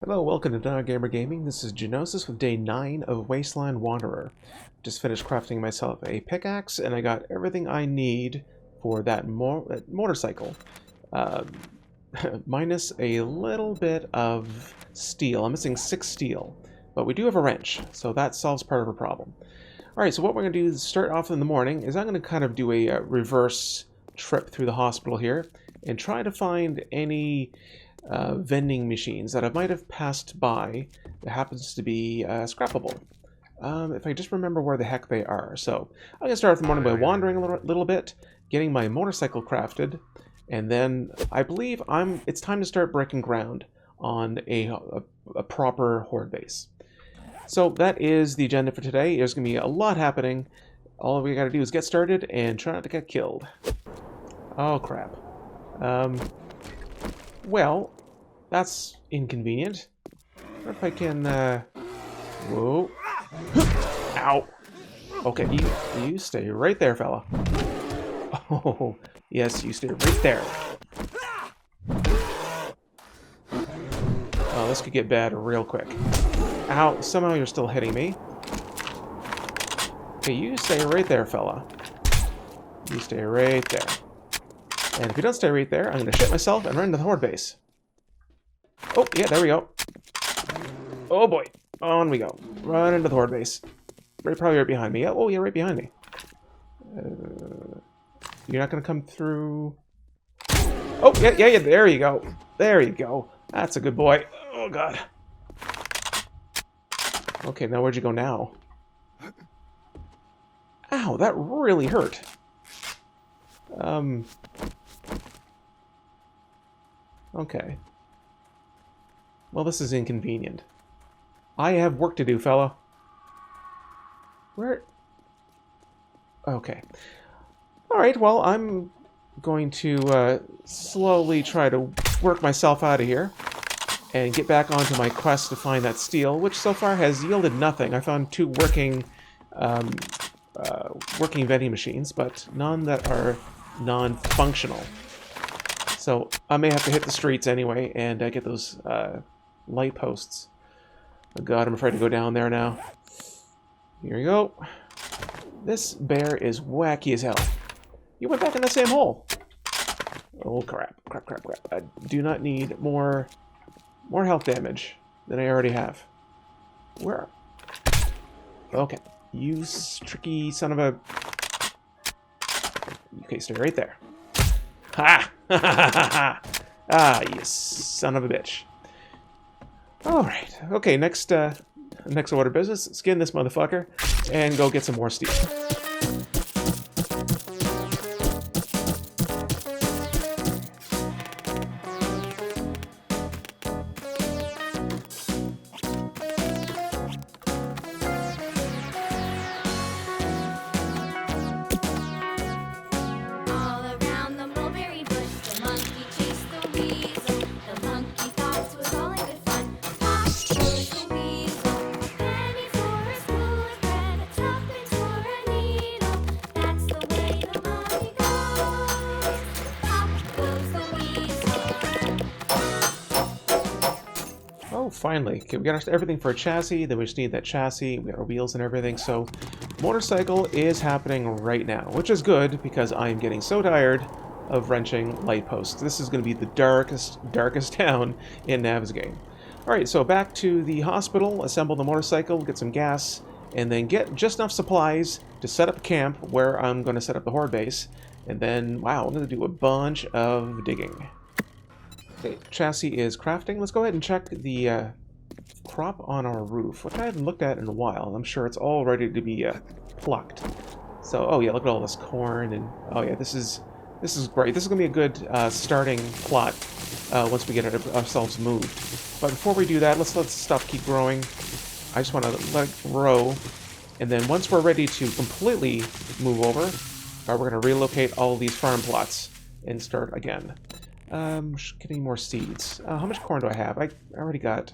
Hello, welcome to Gamer Gaming. This is Genosis with day 9 of Wasteland Wanderer. Just finished crafting myself a pickaxe, and I got everything I need for that motorcycle. Minus a little bit of steel. I'm missing 6 steel, but we do have a wrench, so that solves part of our problem. Alright, so what we're going to do is start off in the morning is I'm going to kind of do a reverse trip through the hospital here and try to find any vending machines that I might have passed by that happens to be scrappable. If I just remember where the heck they are. So I'm going to start off the morning by wandering a little bit, getting my motorcycle crafted, and then I believe it's time to start breaking ground on a proper Horde base. So that is the agenda for today. There's going to be a lot happening. All we got to do is get started and try not to get killed. Oh crap. Well, that's inconvenient. I wonder if I can, whoa. Ow. Okay, you stay right there, fella. Oh, yes, you stay right there. Oh, this could get bad real quick. Ow, somehow you're still hitting me. Okay, you stay right there, fella. You stay right there. And if you don't stay right there, I'm going to shit myself and run into the Horde base. Oh, yeah, there we go. Oh, boy. On we go. Run into the Horde base. Probably right behind me. Oh, yeah, right behind me. You're not going to come through... Oh, yeah, there you go. There you go. That's a good boy. Oh, God. Okay, now where'd you go now? Ow, that really hurt. Okay. Well, this is inconvenient. I have work to do, fella. Where? Okay. Alright, well, I'm going to slowly try to work myself out of here and get back onto my quest to find that steel, which so far has yielded nothing. I found 2 working vending machines, but none that are non-functional. So I may have to hit the streets anyway and get those light posts. Oh god, I'm afraid to go down there now. Here we go. This bear is wacky as hell. You went back in the same hole. Oh crap, crap. I do not need more health damage than I already have. Where? Okay, you tricky son of a... Okay, stay right there. Ha! Ah, you son of a bitch. Alright, okay, next order of business, skin this motherfucker, and go get some more steel. Finally. Okay, we got everything for a chassis, then we just need that chassis, we got our wheels and everything, so motorcycle is happening right now, which is good because I am getting so tired of wrenching light posts. This is going to be the darkest town in Navezgane. Alright, so back to the hospital, assemble the motorcycle, get some gas, and then get just enough supplies to set up camp where I'm going to set up the Horde base, and then, wow, I'm going to do a bunch of digging. Okay, chassis is crafting. Let's go ahead and check the crop on our roof, which I haven't looked at in a while. I'm sure it's all ready to be plucked. So, oh yeah, look at all this corn, and oh yeah, this is great. This is going to be a good starting plot once we get ourselves moved. But before we do that, let's let stuff keep growing. I just want to let it grow, and then once we're ready to completely move over, we're going to relocate all these farm plots and start again. Getting more seeds. How much corn do I have? I already got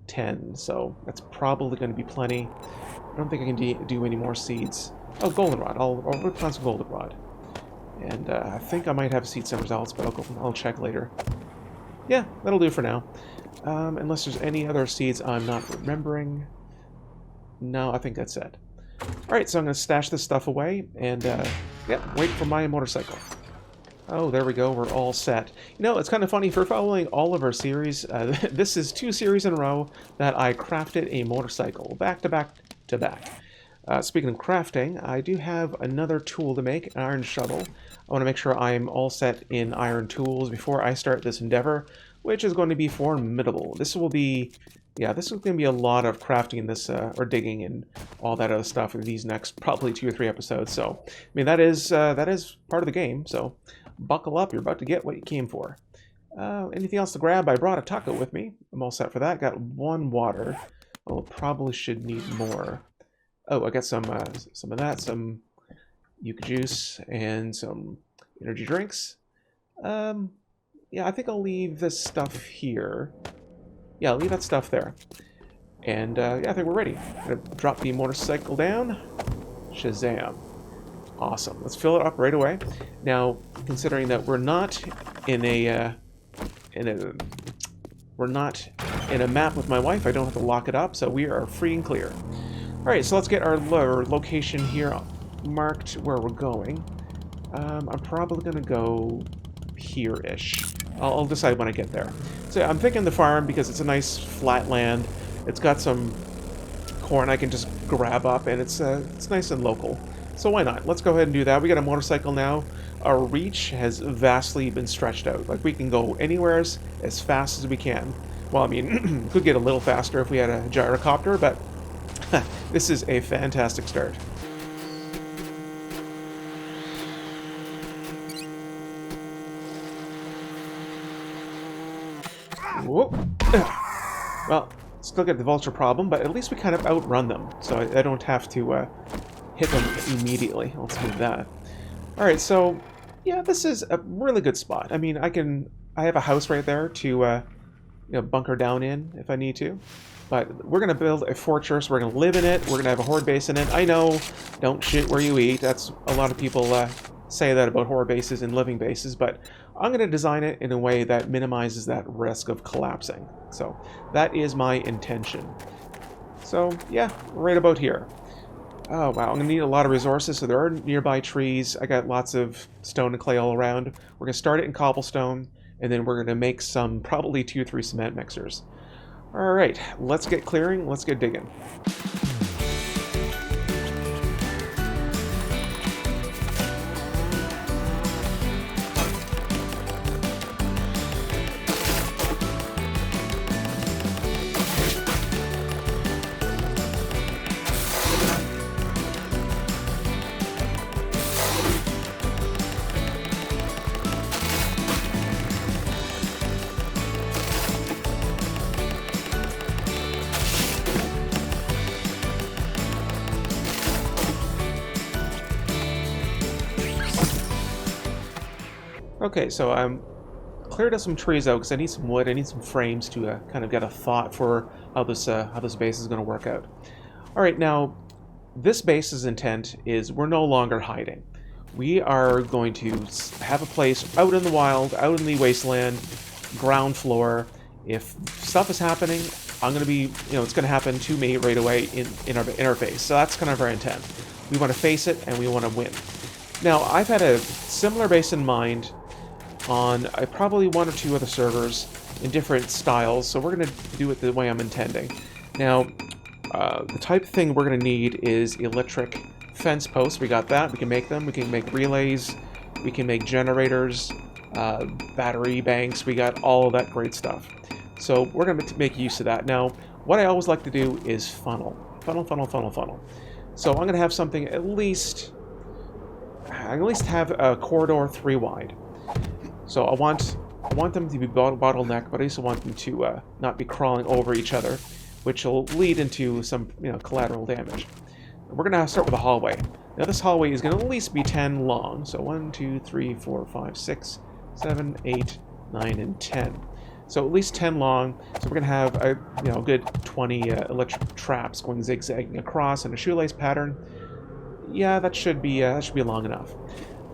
10, so that's probably going to be plenty. I don't think I can do any more seeds. Oh, goldenrod. I'll plant some goldenrod. And I think I might have seed somewhere else, but I'll check later. Yeah, that'll do for now. Unless there's any other seeds I'm not remembering. No, I think that's it. Alright, so I'm going to stash this stuff away, and, yeah, wait for my motorcycle. Oh, there we go, we're all set. You know, it's kind of funny, for following all of our series, this is 2 series in a row that I crafted a motorcycle, back to back to back. Speaking of crafting, I do have another tool to make, an iron shovel. I want to make sure I'm all set in iron tools before I start this endeavor, which is going to be formidable. This will be, yeah, this is going to be a lot of crafting in this, or digging and all that other stuff in these next probably 2 or 3 episodes. So, I mean, that is part of the game. So, buckle up, you're about to get what you came for. Anything else to grab? I brought a taco with me. I'm all set for that. Got 1 water. Well, probably should need more. Oh, I got some of that, some yucca juice, and some energy drinks. Yeah, I think I'll leave this stuff here. Yeah, I'll leave that stuff there. And, yeah, I think we're ready. I'm gonna drop the motorcycle down. Shazam. Awesome. Let's fill it up right away. Now, considering that we're not in a map with my wife, I don't have to lock it up, so we are free and clear. Alright, so let's get our location here marked where we're going. I'm probably going to go here-ish. I'll decide when I get there. So I'm thinking the farm because it's a nice flat land. It's got some corn I can just grab up, and it's nice and local. So why not? Let's go ahead and do that. We got a motorcycle now. Our reach has vastly been stretched out. Like, we can go anywhere as fast as we can. Well, I mean, could get a little faster if we had a gyrocopter, but this is a fantastic start. Whoop. Well, still get the vulture problem, but at least we kind of outrun them, so I don't have to hit them immediately. Let's move that. Alright, so, yeah, this is a really good spot. I mean, I have a house right there to, you know, bunker down in if I need to. But we're going to build a fortress, we're going to live in it, we're going to have a horde base in it. I know, don't shit where you eat. That's a lot of people say that about horde bases and living bases, but I'm going to design it in a way that minimizes that risk of collapsing. So that is my intention. So yeah, right about here. Oh wow, I'm going to need a lot of resources, so there are nearby trees. I got lots of stone and clay all around. We're going to start it in cobblestone, and then we're going to make some, probably 2 or 3 cement mixers. Alright, let's get clearing, let's get digging. Okay, so I'm cleared out some trees out because I need some wood. I need some frames to kind of get a thought for how this base is going to work out. All right, now this base's intent is we're no longer hiding. We are going to have a place out in the wild, out in the wasteland, ground floor. If stuff is happening, I'm going to be, you know, it's going to happen to me right away in our base. So that's kind of our intent. We want to face it and we want to win. Now, I've had a similar base in mind on probably 1 or 2 other servers in different styles, so we're going to do it the way I'm intending. Now, the type of thing we're going to need is electric fence posts. We got that. We can make them. We can make relays. We can make generators, battery banks. We got all of that great stuff. So we're going to make use of that. Now, what I always like to do is funnel. Funnel, funnel, funnel, funnel. So I'm going to have something at least have a corridor 3 wide. So I want them to be bottlenecked, but I also want them to not be crawling over each other, which will lead into some, you know, collateral damage. We're going to start with a hallway. Now this hallway is going to at least be 10 long. So 1, 2, 3, 4, 5, 6, 7, 8, 9, and 10. So at least 10 long. So we're going to have a good 20 electric traps going zigzagging across in a shoelace pattern. Yeah, that should be long enough.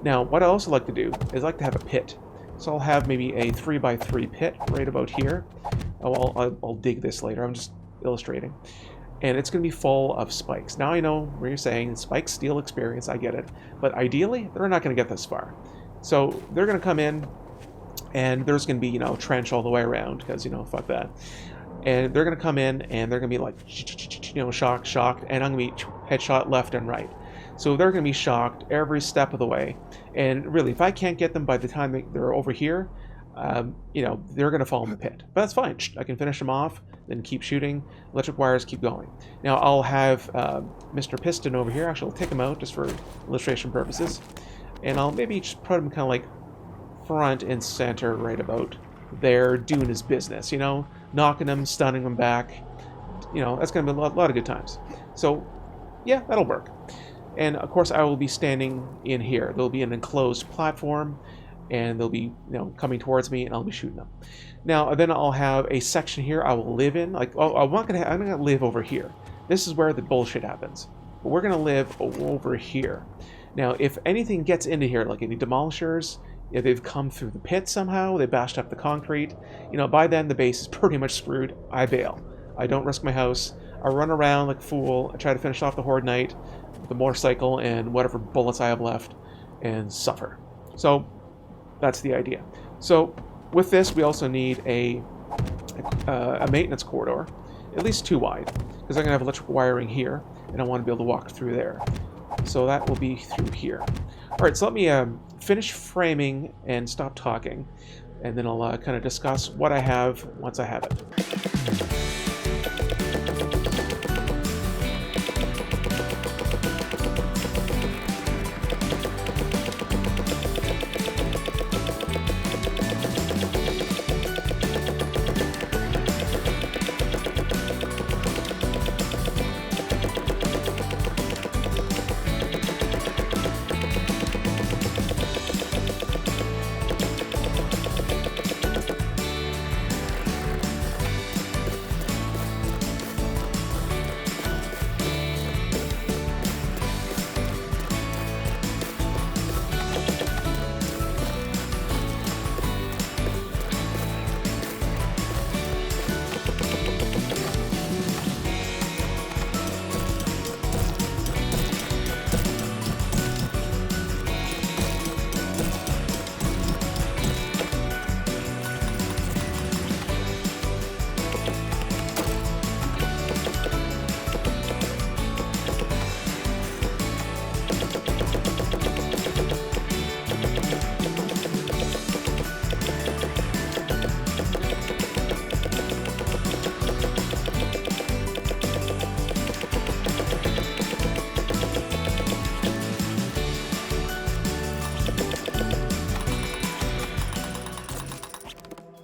Now, what I also like to do is I like to have a pit. So I'll have maybe a 3x3 pit right about here. Oh, I'll dig this later. I'm just illustrating. And it's going to be full of spikes. Now I know where you're saying spikes steal experience. I get it. But ideally, they're not going to get this far. So they're going to come in, and there's going to be, you know, trench all the way around because, you know, fuck that. And they're going to come in, and they're going to be like, you know, shocked, and I'm going to be headshot left and right. So they're going to be shocked every step of the way. And really, if I can't get them by the time they're over here, you know, they're going to fall in the pit. But that's fine. I can finish them off, then keep shooting. Electric wires keep going. Now I'll have Mr. Piston over here. Actually, I'll take him out just for illustration purposes. And I'll maybe just put him kind of like front and center right about there, doing his business, you know, knocking him, stunning him back. You know, that's going to be a lot of good times. So, yeah, that'll work. And, of course, I will be standing in here. There'll be an enclosed platform, and they'll be, you know, coming towards me, and I'll be shooting them. Now, then I'll have a section here I will live in. Like, oh, I'm going to live over here. This is where the bullshit happens. But we're going to live over here. Now, if anything gets into here, like any demolishers, if they've come through the pit somehow, they bashed up the concrete, you know, by then the base is pretty much screwed. I bail. I don't risk my house. I run around like a fool. I try to finish off the Horde Knight with the motorcycle and whatever bullets I have left and suffer. So that's the idea. So with this, we also need a maintenance corridor, at least 2 wide, because I'm going to have electrical wiring here, and I want to be able to walk through there. So that will be through here. All right, so let me finish framing and stop talking, and then I'll kind of discuss what I have once I have it.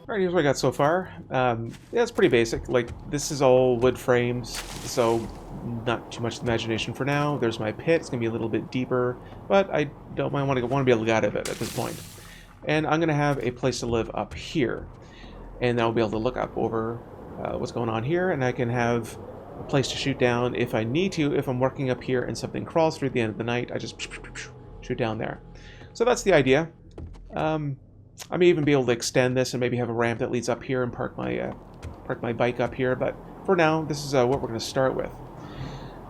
Alright, here's what I got so far. Yeah, it's pretty basic. Like, this is all wood frames, so not too much imagination for now. There's my pit. It's going to be a little bit deeper, but I don't mind, want to be able to get out of it at this point. And I'm going to have a place to live up here. And I'll be able to look up over what's going on here, and I can have a place to shoot down if I need to. If I'm working up here and something crawls through at the end of the night, I just shoot down there. So that's the idea. I may even be able to extend this and maybe have a ramp that leads up here and park my bike up here, but for now, this is what we're going to start with.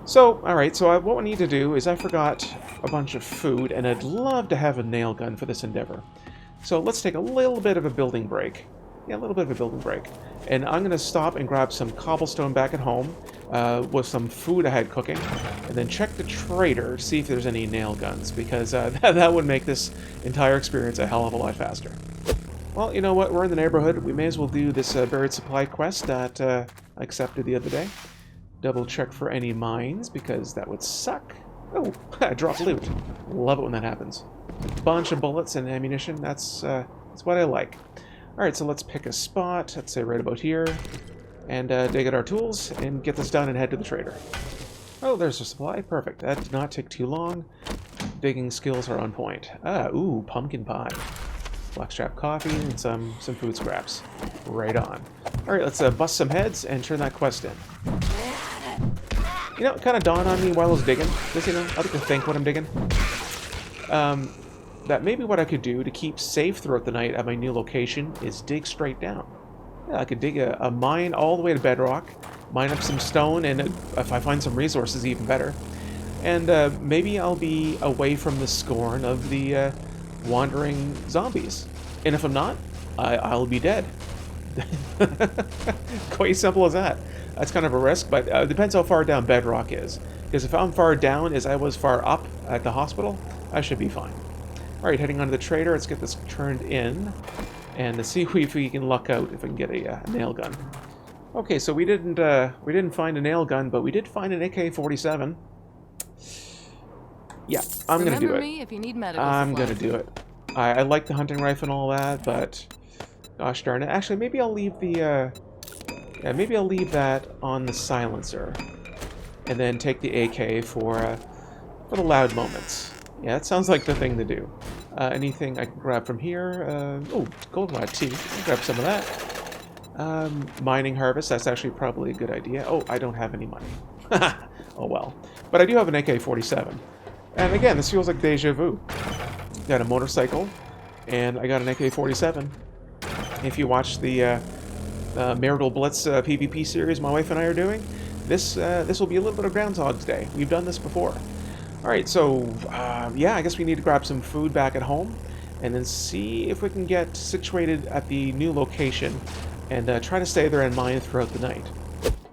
So, alright, so what we need to do is I forgot a bunch of food, and I'd love to have a nail gun for this endeavor. So let's take a little bit of a building break. Yeah, a little bit of a building break. And I'm going to stop and grab some cobblestone back at home with some food I had cooking, and then check the trader to see if there's any nail guns, because that would make this entire experience a hell of a lot faster. Well, you know what? We're in the neighborhood. We may as well do this buried supply quest that I accepted the other day. Double check for any mines, because that would suck. Oh, I dropped loot. Love it when that happens. Bunch of bullets and ammunition. That's what I like. Alright, so let's pick a spot, let's say right about here, and dig at our tools, and get this done and head to the trader. Oh, there's a supply. Perfect. That did not take too long. Digging skills are on point. Ooh, pumpkin pie. Blackstrap coffee, and some food scraps. Right on. Alright, let's bust some heads and turn that quest in. You know, it kind of dawned on me while I was digging. Just, you know, I like to think what I'm digging. That maybe what I could do to keep safe throughout the night at my new location is dig straight down. Yeah, I could dig a mine all the way to bedrock, mine up some stone, and if I find some resources, even better. And maybe I'll be away from the scorn of the wandering zombies. And if I'm not, I'll be dead. Quite simple as that. That's kind of a risk, but it depends how far down bedrock is. Because if I'm far down as I was far up at the hospital, I should be fine. Alright, heading on to the trader. Let's get this turned in. And let's see if we can luck out if I can get a nail gun. Okay, so we didn't find a nail gun, but we did find an AK-47. Yeah, I'm gonna do it. Me if you need medical I'm supplies. gonna do it. I like the hunting rifle and all that, but gosh darn it. Actually, maybe I'll leave the yeah, maybe I'll leave that on the silencer, and then take the AK for the loud moments. Yeah, that sounds like the thing to do. Anything I can grab from here? Oh, goldenrod tea. I'll grab some of that. Mining harvest. That's actually probably a good idea. Oh, I don't have any money. Oh well. But I do have an AK-47. And again, this feels like deja vu. Got a motorcycle, and I got an AK-47. If you watch the Marital Blitz PvP series my wife and I are doing, this will be a little bit of Groundhog's Day. We've done this before. Alright, so, yeah, I guess we need to grab some food back at home, and then see if we can get situated at the new location, and try to stay there and mine throughout the night.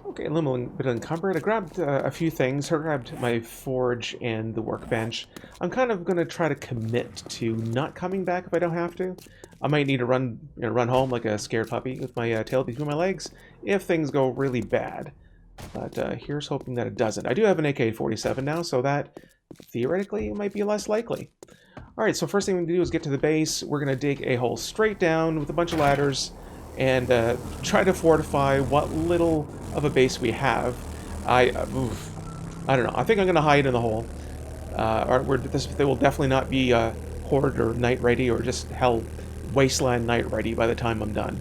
Okay, a little bit encumbered. I grabbed a few things. I grabbed my forge and the workbench. I'm kind of going to try to commit to not coming back if I don't have to. I might need to run home like a scared puppy with my tail between my legs if things go really bad. But here's hoping that it doesn't. I do have an AK-47 now, so that theoretically might be less likely. Alright, so first thing we can do is get to the base. We're going to dig a hole straight down with a bunch of ladders and try to fortify what little of a base we have. I don't know. I think I'm going to hide in the hole. They will definitely not be Horde or Night Ready or just hell Wasteland Night Ready by the time I'm done.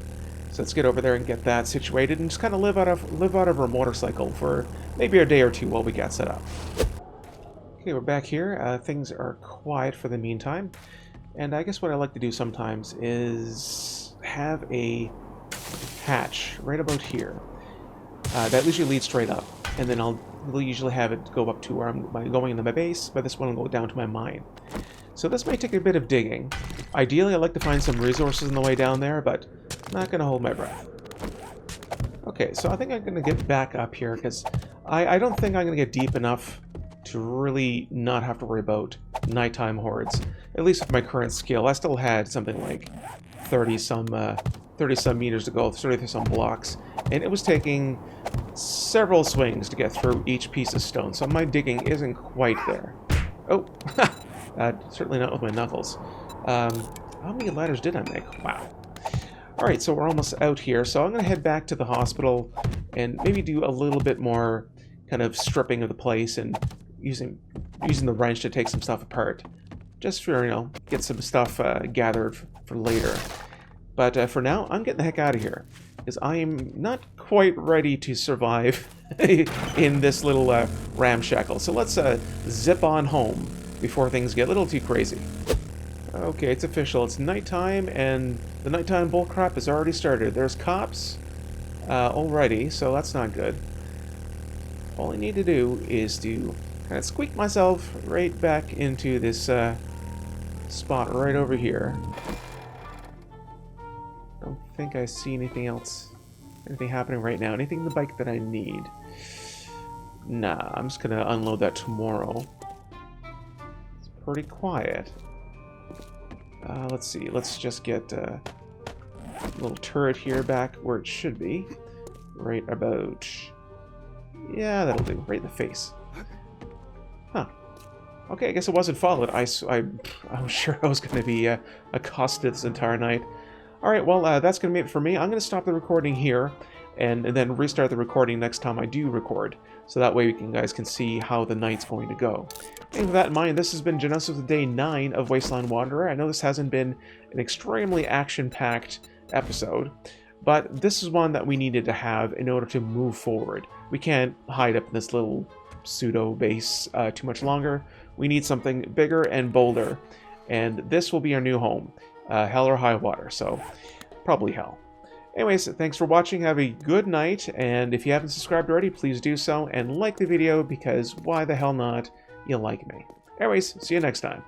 So let's get over there and get that situated and just kind of live out of our motorcycle for maybe a day or two while we get set up. Okay, we're back here. Things are quiet for the meantime. And I guess what I like to do sometimes is have a hatch right about here. That usually leads straight up. And then I'll usually have it go up to where I'm going into my base, but this one will go down to my mine. So this might take a bit of digging. Ideally, I'd like to find some resources on the way down there, but I'm not going to hold my breath. Okay, so I think I'm going to get back up here, because I don't think I'm going to get deep enough to really not have to worry about nighttime hordes. At least with my current skill. I still had something like 30-some meters to go, 30-some blocks, and it was taking several swings to get through each piece of stone, so my digging isn't quite there. Oh, certainly not with my knuckles. How many ladders did I make? Wow. Alright, so we're almost out here, so I'm going to head back to the hospital and maybe do a little bit more kind of stripping of the place and using the wrench to take some stuff apart. Just for, get some stuff gathered for later. But for now, I'm getting the heck out of here, because I am not quite ready to survive in this little ramshackle. So let's zip on home before things get a little too crazy. Okay, it's official. It's nighttime, and the nighttime bullcrap has already started. There's cops already, so that's not good. All I need to do is to kind of squeak myself right back into this spot right over here. Don't think I see anything else, anything happening right now. Anything in the bike that I need. Nah, I'm just gonna unload that tomorrow. It's pretty quiet. Let's see, let's just get a little turret here back where it should be. Right about... yeah, that'll do. Right in the face. Huh. Okay, I guess it wasn't followed. I was sure I was going to be accosted this entire night. Alright, well, that's going to be it for me. I'm going to stop the recording here and then restart the recording next time I do record. So that way you guys can see how the night's going to go. And with that in mind, this has been Genosis with Day 9 of Wasteland Wanderer. I know this hasn't been an extremely action-packed episode, but this is one that we needed to have in order to move forward. We can't hide up in this little pseudo-base too much longer. We need something bigger and bolder, and this will be our new home. Hell or high water, so probably hell. Anyways, thanks for watching, have a good night, and if you haven't subscribed already, please do so, and like the video, because why the hell not? You like me. Anyways, see you next time.